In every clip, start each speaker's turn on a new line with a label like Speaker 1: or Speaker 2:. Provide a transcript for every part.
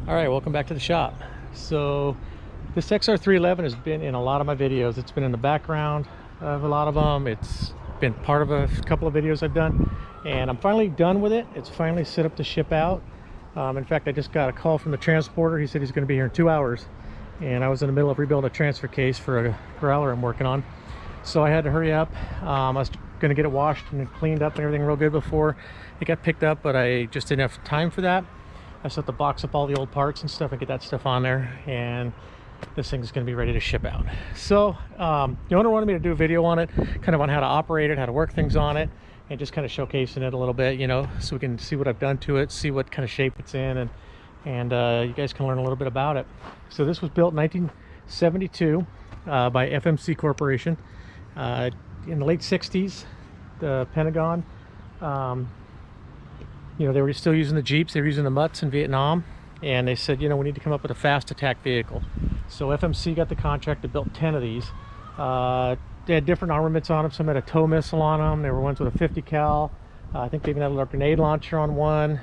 Speaker 1: All right, welcome back to the shop. So this XR-311 has been in a lot of my videos. It's been in the background of a lot of them. It's been part of a couple of videos I've done, and I'm finally done with it. It's finally set up to ship out. In fact, I just got a call from the transporter. He said he's going to be here in 2 hours, and I was in the middle of rebuilding a transfer case for a growler I'm working on, so I had to hurry up. I was going to get it washed and cleaned up and everything real good before it got picked up, but I just didn't have time for that. I just have to box up all the old parts and stuff and get that stuff on there, and this thing's going to be ready to ship out. So the owner wanted me to do a video on it, kind of on how to operate it, how to work things on it, and just kind of showcasing it a little bit, you know, so we can see what I've done to it, see what kind of shape it's in, and you guys can learn a little bit about it. So this was built in 1972 by FMC Corporation. In the late 60s, the Pentagon, you know, they were still using the Jeeps, they were using the Mutts in Vietnam, and they said, you know, we need to come up with a fast attack vehicle. So FMC got the contract to build 10 of these. They had different armaments on them. Some had a tow missile on them. There were ones with a 50 cal. I think they even had a little grenade launcher on one.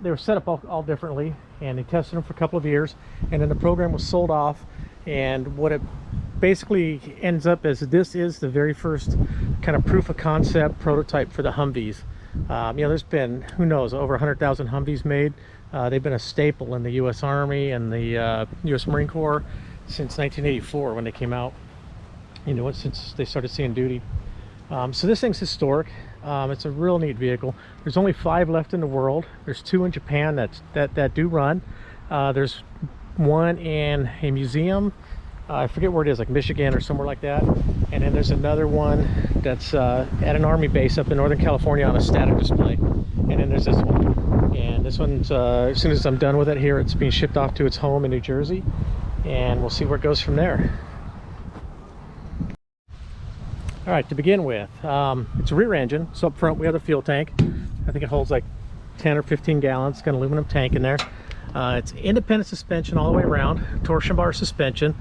Speaker 1: They were set up all differently, and they tested them for a couple of years, and then the program was sold off. And what it basically ends up as, this is the very first kind of proof of concept prototype for the Humvees. You know, there's been, who knows, over 100,000 Humvees made. They've been a staple in the U.S. Army and the U.S. Marine Corps since 1984 when they came out, you know, since they started seeing duty. So this thing's historic. It's a real neat vehicle. There's only 5 left in the world. There's 2 in Japan that do run. There's one in a museum, I forget where it is, like Michigan or somewhere like that, and then there's another one that's at an army base up in Northern California on a static display, and then there's this one. And this one's as soon as I'm done with it here, it's being shipped off to its home in New Jersey, and we'll see where it goes from there. All right, to begin with, it's a rear engine, so up front we have the fuel tank. I think it holds like 10 or 15 gallons. It's got an aluminum tank in there. It's independent suspension all the way around, torsion bar suspension.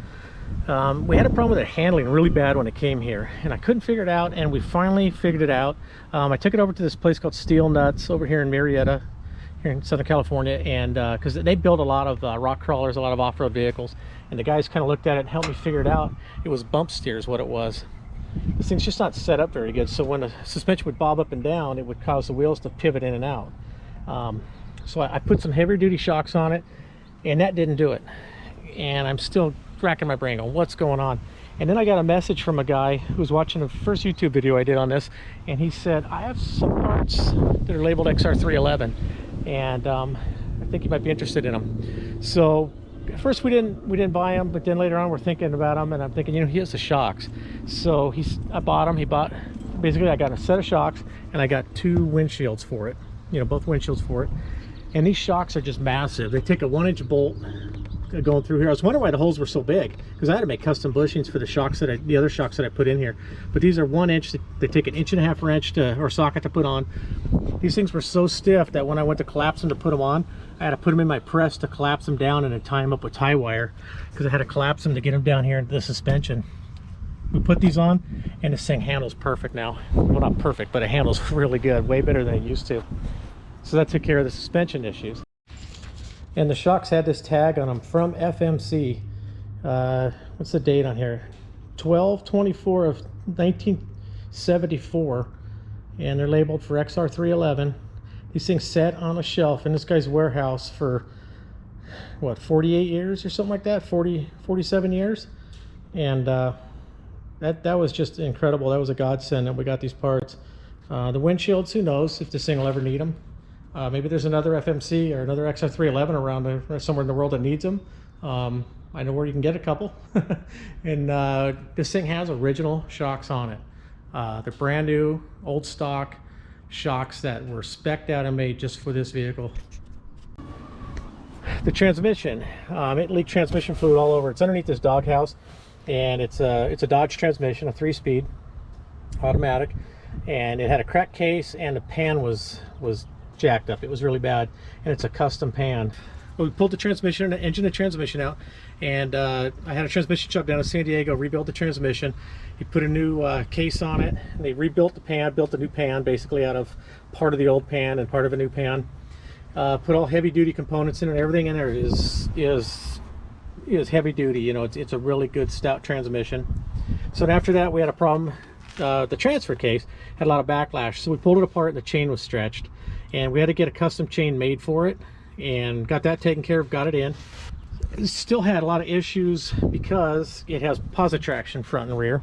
Speaker 1: We had a problem with it handling really bad when it came here, and I couldn't figure it out, and we finally figured it out. I took it over to this place called Steel Nuts over here in Marietta, here in Southern California, and because they build a lot of rock crawlers, a lot of off-road vehicles, and the guys kind of looked at it and helped me figure it out. It was bump steers, what it was. This thing's just not set up very good, so when the suspension would bob up and down, it would cause the wheels to pivot in and out. So I put some heavier duty shocks on it, and that didn't do it. And I'm still racking my brain on what's going on. And then I got a message from a guy who was watching the first YouTube video I did on this, and he said, I have some parts that are labeled XR-311, and I think you might be interested in them. So at first we didn't buy them, but then later on we're thinking about them, and I'm thinking, you know, he has the shocks. So I bought them. Basically I got a set of shocks, and I got 2 windshields for it, you know, both windshields for it. And these shocks are just massive. They take a 1-inch bolt going through here. I was wondering why the holes were so big, because I had to make custom bushings for the shocks the other shocks that I put in here. But these are 1 inch. They take an 1.5 wrench or socket to put on. These things were so stiff that when I went to collapse them to put them on, I had to put them in my press to collapse them down and then tie them up with tie wire, because I had to collapse them to get them down here into the suspension. We put these on, and this thing handles perfect now. Well, not perfect, but it handles really good, way better than it used to. So that took care of the suspension issues. And the shocks had this tag on them from FMC. What's the date on here? 12/24 of 1974. And they're labeled for XR-311. These things sat on a shelf in this guy's warehouse for, what, 48 years or something like that? 47 years? And that was just incredible. That was a godsend that we got these parts. The windshields, who knows if this thing will ever need them. Maybe there's another FMC or another XR-311 around somewhere in the world that needs them. I know where you can get a couple. And this thing has original shocks on it. They're brand new, old stock shocks that were spec'd out and made just for this vehicle. The transmission, it leaked transmission fluid all over. It's underneath this doghouse, and it's a Dodge transmission, a 3-speed automatic, and it had a cracked case, and the pan was jacked up. It was really bad, and it's a custom pan. Well, we pulled the transmission, engine and transmission out, and I had a transmission shop down in San Diego rebuild the transmission. He put a new case on it, and they rebuilt the pan, built a new pan basically out of part of the old pan and part of a new pan. Put all heavy duty components in it. Everything in there is heavy duty. You know, it's a really good stout transmission. So after that, we had a problem. The transfer case had a lot of backlash, so we pulled it apart and the chain was stretched, and we had to get a custom chain made for it, and got that taken care of, got it in. It still had a lot of issues because it has positive traction front and rear.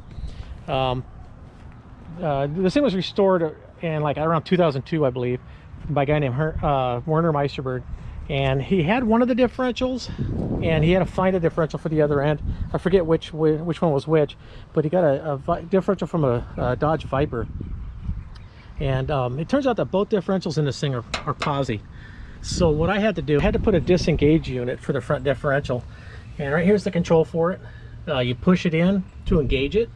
Speaker 1: This thing was restored in like around 2002, I believe, by a guy named Werner Meisterberg, and he had one of the differentials and he had to find a differential for the other end. I forget which one was which, but he got a differential from a Dodge Viper, and it turns out that both differentials in this thing are posi. So what I had to do, I had to put a disengage unit for the front differential, and right here's the control for it. You push it in to engage it,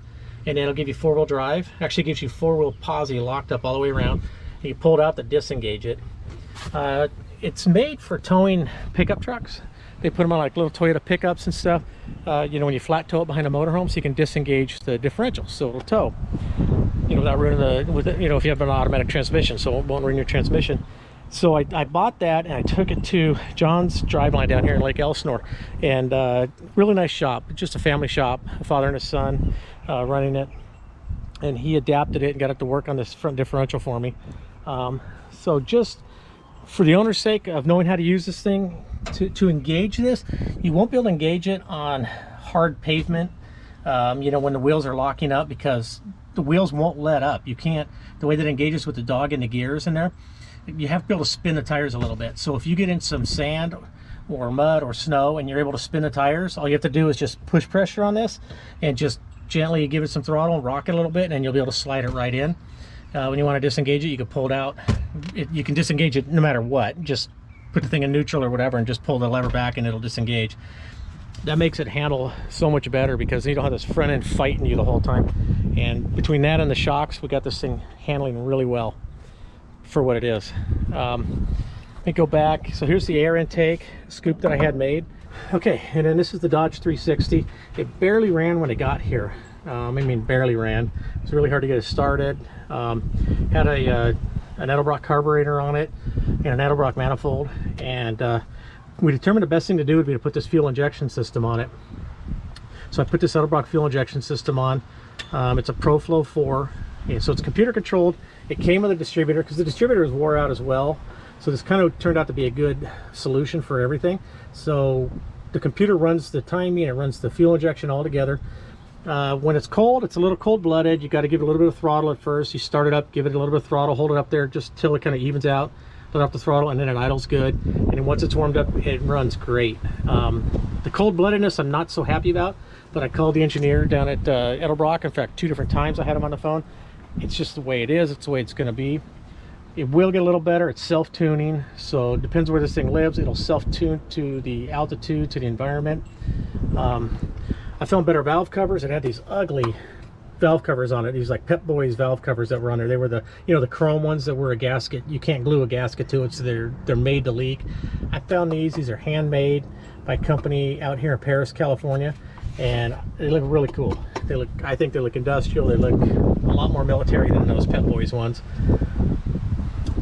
Speaker 1: and it'll give you four-wheel drive. Actually, it gives you four-wheel posi locked up all the way around. And you pull it out to disengage it. It's made for towing pickup trucks. They put them on like little Toyota pickups and stuff. You know, when you flat tow it behind a motorhome, so you can disengage the differential, so it'll tow. You know, without ruining you know, if you have an automatic transmission, so it won't ruin your transmission. So I bought that and I took it to John's Driveline down here in Lake Elsinore, and really nice shop, just a family shop, a father and his son running it, and he adapted it and got it to work on this front differential for me. So just for the owner's sake of knowing how to use this thing, to engage this, you won't be able to engage it on hard pavement, you know, when the wheels are locking up, because the wheels won't let up. You can't, the way that it engages with the dog and the gears in there, you have to be able to spin the tires a little bit. So if you get in some sand or mud or snow and you're able to spin the tires, all you have to do is just push pressure on this and just gently give it some throttle and rock it a little bit, and you'll be able to slide it right in. When you want to disengage it, you can pull it out. You can disengage it no matter what. Just put the thing in neutral or whatever and just pull the lever back and it'll disengage. That makes it handle so much better because you don't have this front end fighting you the whole time. And between that and the shocks, we got this thing handling really well for what it is. Let me go back. So here's the air intake scoop that I had made. Okay, and then this is the Dodge 360. It barely ran when it got here. I mean, barely ran. It was really hard to get it started. Had an Edelbrock carburetor on it and an Edelbrock manifold, and we determined the best thing to do would be to put this fuel injection system on it. So I put this Edelbrock fuel injection system on. It's a pro-flo 4, and so it's computer controlled. It came with a distributor because the distributor is wore out as well. So this kind of turned out to be a good solution for everything. So the computer runs the timing and it runs the fuel injection all together. When it's cold, it's a little cold-blooded. You got to give it a little bit of throttle at first. You start it up, give it a little bit of throttle, hold it up there just till it kind of evens out, let off the throttle, and then it idles good. And then once it's warmed up, it runs great. The cold-bloodedness I'm not so happy about, but I called the engineer down at Edelbrock. In fact, 2 different times I had him on the phone. It's just the way it is. It's the way it's going to be. It will get a little better. It's self-tuning, so it depends where this thing lives. It'll self-tune to the altitude, to the environment. I found better valve covers. It had these ugly valve covers on it. These like Pep Boys valve covers that were on there. They were the, you know, the chrome ones that were a gasket. You can't glue a gasket to it, so they're made to leak. I found these. These are handmade by a company out here in Paris, California, and they look really cool. They look, I think they look industrial. They look a lot more military than those Pep Boys ones.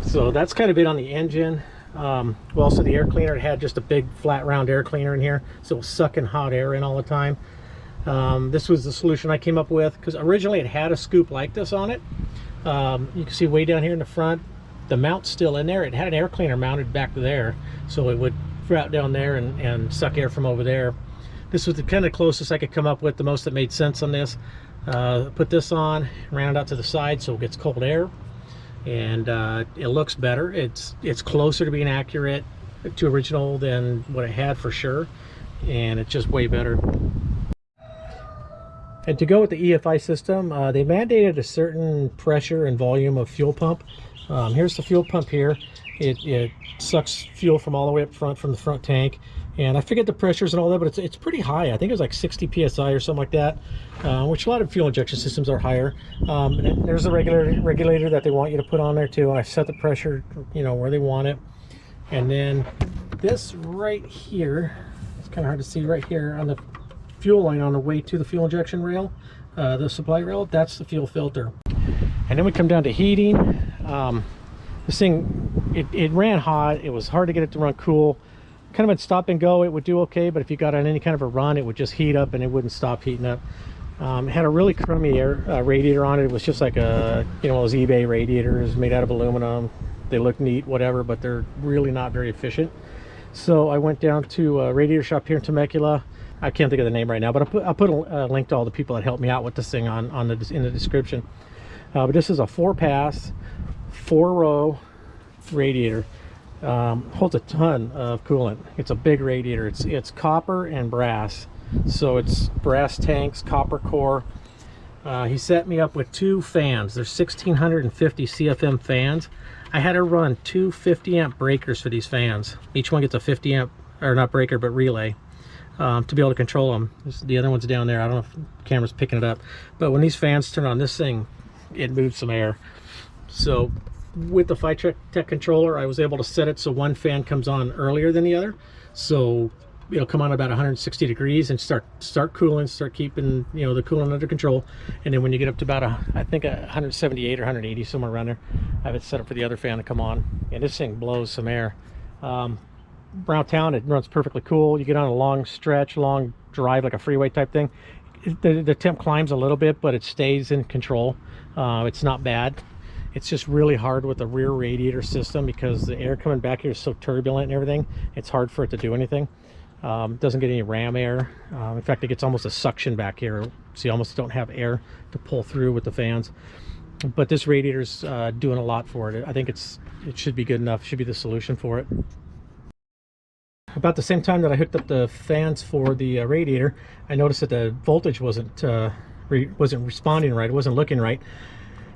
Speaker 1: So that's kind of it on the engine. Well, also the air cleaner, it had just a big flat round air cleaner in here, so it was sucking hot air in all the time. This was the solution I came up with, because originally it had a scoop like this on it. You can see way down here in the front, the mount's still in there. It had an air cleaner mounted back there, so it would route down there and suck air from over there. This was the kind of closest I could come up with, the most that made sense on this. Put this on, ran it out to the side so it gets cold air, and it looks better. It's closer to being accurate to original than what it had for sure, and it's just way better. And to go with the EFI system, they mandated a certain pressure and volume of fuel pump. Here's the fuel pump here. It sucks fuel from all the way up front from the front tank, and I forget the pressures and all that, but it's pretty high. I think it was like 60 psi or something like that, which a lot of fuel injection systems are higher. And there's a regulator that they want you to put on there too. I set the pressure, you know, where they want it. And then this right here, it's kind of hard to see right here on the fuel line on the way to the fuel injection rail, the supply rail, that's the fuel filter. And then we come down to heating. This thing it ran hot. It was hard to get it to run cool. Kind of a stop and go, it would do okay, but if you got on any kind of a run, it would just heat up and it wouldn't stop heating up. It had a really crummy air radiator on it. It was just like a, you know, those eBay radiators made out of aluminum. They look neat, whatever, but they're really not very efficient. So I went down to a radiator shop here in Temecula. I can't think of the name right now, but I'll put a link to all the people that helped me out with this thing in the description. But this is a 4-pass, 4-row radiator. Holds a ton of coolant. It's a big radiator. It's copper and brass, so it's brass tanks, copper core. He set me up with 2 fans. There's 1650 CFM fans. I had to run 2 50-amp breakers for these fans. Each one gets a 50-amp, or not breaker, but relay, to be able to control them. The other one's down there. I don't know if the camera's picking it up, but when these fans turn on, this thing, it moves some air. So with the Tech controller, I was able to set it so one fan comes on earlier than the other, so it'll come on about 160 degrees and start cooling, start keeping, you know, the coolant under control. And then when you get up to about I think 178 or 180, somewhere around there, I have it set up for the other fan to come on. And this thing blows some air. Around town, it runs perfectly cool. You get on a long stretch, long drive, like a freeway type thing, the temp climbs a little bit, but it stays in control. It's not bad. It's just really hard with the rear radiator system because the air coming back here is so turbulent and everything. It's hard for it to do anything. It doesn't get any ram air. In fact, it gets almost a suction back here, so you almost don't have air to pull through with the fans. But this radiator's doing a lot for it. I think it should be good enough. It should be the solution for it. About the same time that I hooked up the fans for the radiator, I noticed that the voltage wasn't responding right. It wasn't looking right.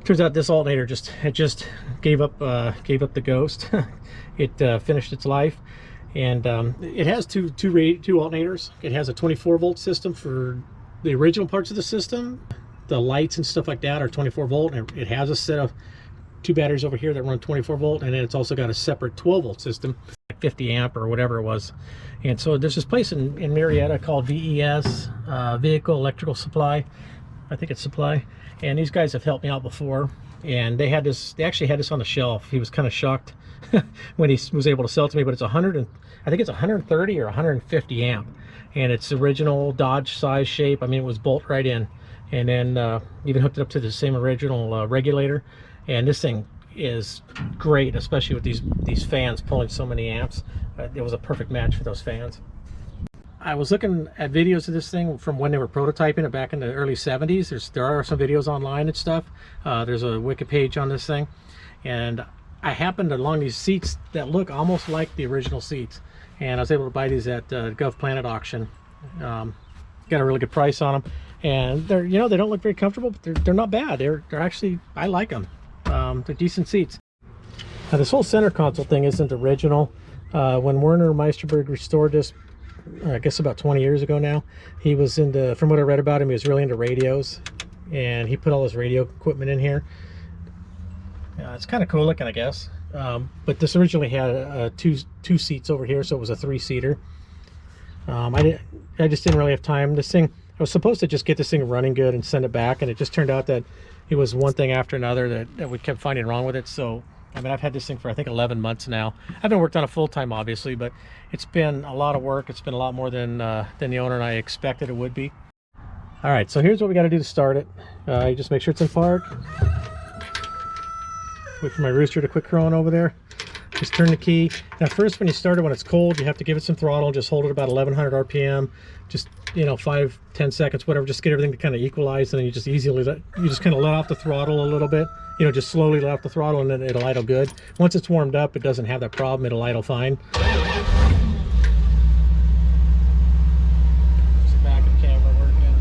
Speaker 1: Turns out this alternator just gave up the ghost. It finished its life, and it has two alternators. It has a 24-volt system for the original parts of the system. The lights and stuff like that are 24-volt, and it has a set of 2 batteries over here that run 24-volt, and then it's also got a separate 12-volt system, like 50 amp or whatever it was. And so there's this place in Marietta called VES, Vehicle Electrical Supply. I think it's Supply. And these guys have helped me out before, and they actually had this on the shelf. He was kind of shocked when he was able to sell it to me, but it's I think it's 130 or 150 amp, and it's original Dodge size shape. I mean, it was bolt right in, and then even hooked it up to the same original regulator. And this thing is great, especially with these fans pulling so many amps. It was a perfect match for those fans. I was looking at videos of this thing from when they were prototyping it back in the early 70s. There are some videos online and stuff. There's a wiki page on this thing, and I happened along these seats that look almost like the original seats, and I was able to buy these at GovPlanet auction. Got a really good price on them, and they're, you know, they don't look very comfortable, but they're not bad. They're actually, I like them. They're decent seats. Now, this whole center console thing isn't original. When Werner Meisterberg restored this, I guess about 20 years ago now, he was into, from what I read about him, he was really into radios, and he put all his radio equipment in here. It's kind of cool looking, I guess. But this originally had two seats over here, so it was a 3-seater. I just didn't really have time. This thing, I was supposed to just get this thing running good and send it back, and it just turned out that it was one thing after another that we kept finding wrong with it. So I mean, I've had this thing for I think 11 months now. I haven't worked on it full-time, obviously, but it's been a lot of work. It's been a lot more than the owner and I expected it would be. All right, so here's what we got to do to start it. You just make sure it's in park. Wait for my rooster to quit crowing over there. Just turn the key. Now first, when you start it, when it's cold, you have to give it some throttle. Just hold it about 1100 RPM. Just, you know, 5-10 seconds, whatever. Just get everything to kind of equalize, and then you just kind of let off the throttle a little bit. You know, just slowly let off the throttle, and then it'll idle good. Once it's warmed up, it doesn't have that problem. It'll idle fine. Just back of the camera working.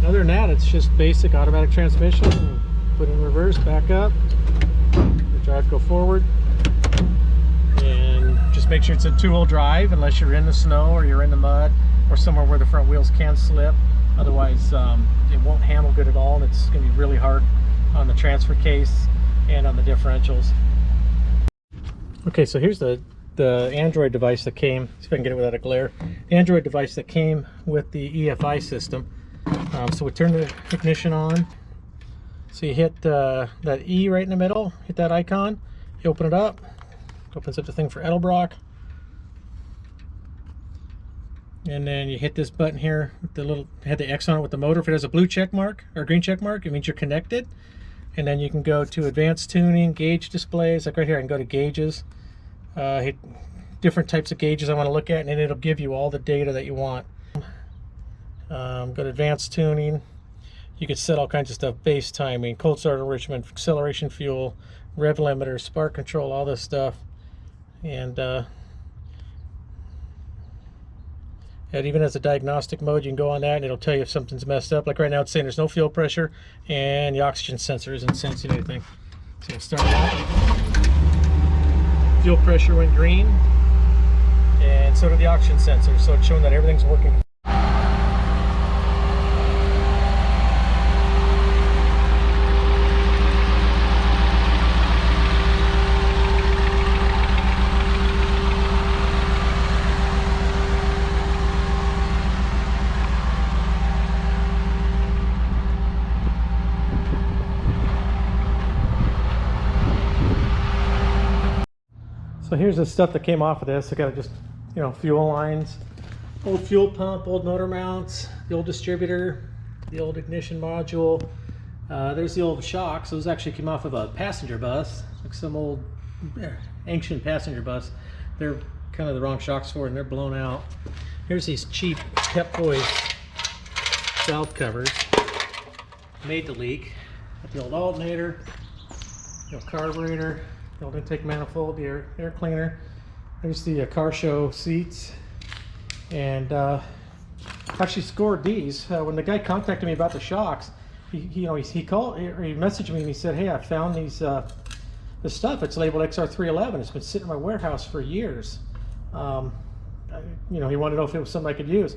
Speaker 1: Other than that, it's just basic automatic transmission. Put in reverse, back up. The drive go forward. And just make sure it's a 2-wheel drive unless you're in the snow or you're in the mud or somewhere where the front wheels can slip. Otherwise, it won't handle good at all, and it's going to be really hard on the transfer case and on the differentials. Okay, so here's the Android device that came. See if I can get it without a glare. The Android device that came with the EFI system. So we turn the ignition on. So you hit that E right in the middle, hit that icon, you open it up, opens up the thing for Edelbrock. And then you hit this button here with the little, had the X on it with the motor. If it has a blue check mark or a green check mark, it means you're connected. And then you can go to advanced tuning, gauge displays. Like right here, I can go to gauges, hit different types of gauges I want to look at, and then it'll give you all the data that you want. Go to advanced tuning. You can set all kinds of stuff: base timing, cold start enrichment, acceleration fuel, rev limiter, spark control, all this stuff. And it even has a diagnostic mode. You can go on that and it'll tell you if something's messed up. Like right now it's saying there's no fuel pressure and the oxygen sensor isn't sensing anything. So we'll start that. Fuel pressure went green, and so did the oxygen sensor. So it's showing that everything's working. So here's the stuff that came off of this. I got just, you know, fuel lines, old fuel pump, old motor mounts, the old distributor, the old ignition module. There's the old shocks. Those actually came off of a passenger bus, like some old ancient passenger bus. They're kind of the wrong shocks for it, and they're blown out. Here's these cheap Pep Boys valve covers. Made the leak. Got the old alternator, the old carburetor, the old intake manifold, the air cleaner. There's the car show seats. And actually scored these. When the guy contacted me about the shocks, he called or he messaged me and he said, "Hey, I found these this stuff. It's labeled XR-311. It's been sitting in my warehouse for years." He wanted to know if it was something I could use.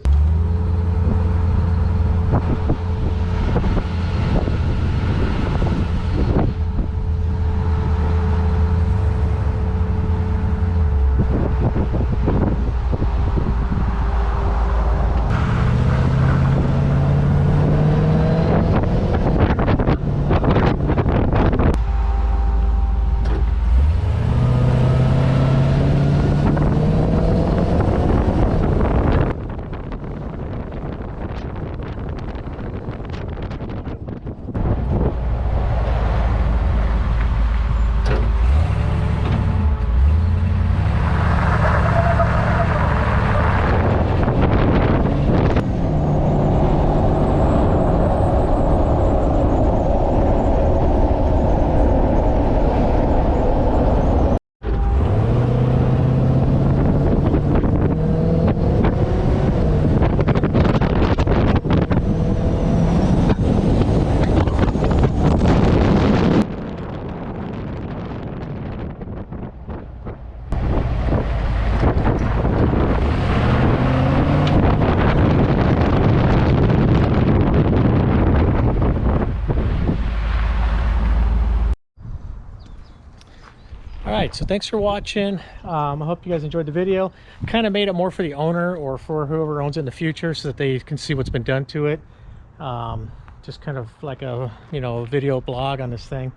Speaker 1: Alright, so thanks for watching. I hope you guys enjoyed the video. Kind of made it more for the owner or for whoever owns it in the future so that they can see what's been done to it. Just kind of like a video blog on this thing.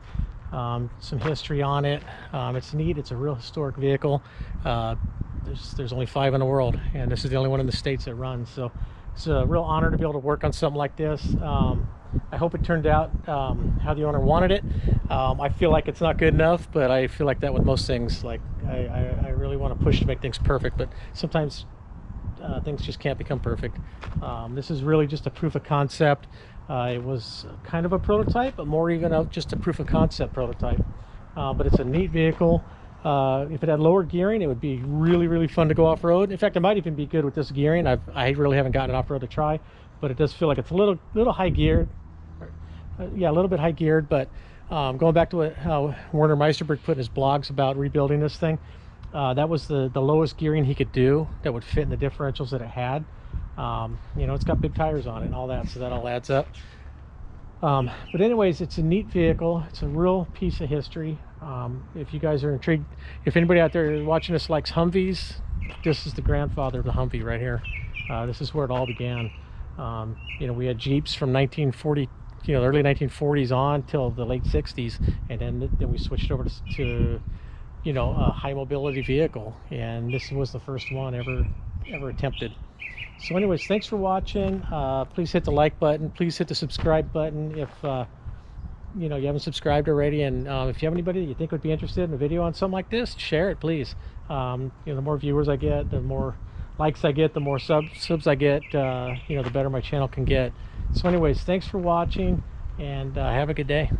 Speaker 1: Some history on it. It's neat. It's a real historic vehicle. There's only 5 in the world, and this is the only one in the States that runs. So it's a real honor to be able to work on something like this. I hope it turned out how the owner wanted it. I feel like it's not good enough, but I feel like that with most things. Like I really want to push to make things perfect, but sometimes things just can't become perfect. This is really just a proof of concept. It was kind of a prototype, but more even just a proof of concept prototype. But it's a neat vehicle. If it had lower gearing, it would be really fun to go off-road. In fact, it might even be good with this gearing. I really haven't gotten it off-road to try, but it does feel like it's a little high geared. Yeah, a little bit high geared, but going back to how Werner Meisterberg put in his blogs about rebuilding this thing, that was the lowest gearing he could do that would fit in the differentials that it had. It's got big tires on it and all that, so that all adds up. But anyways, it's a neat vehicle. It's a real piece of history. If you guys are intrigued, if anybody out there watching this likes Humvees, this is the grandfather of the Humvee right here. This is where it all began. You know, we had Jeeps from 1940, you know, the early 1940s on till the late 60s, and then we switched over to you know, a high mobility vehicle, and this was the first one ever attempted. So anyways, thanks for watching. Please hit the like button, please hit the subscribe button if you know, you haven't subscribed already, and if you have anybody that you think would be interested in a video on something like this, share it, please. You know, the more viewers I get, the more likes I get, the more subs I get, you know, the better my channel can get. So anyways, thanks for watching, and have a good day.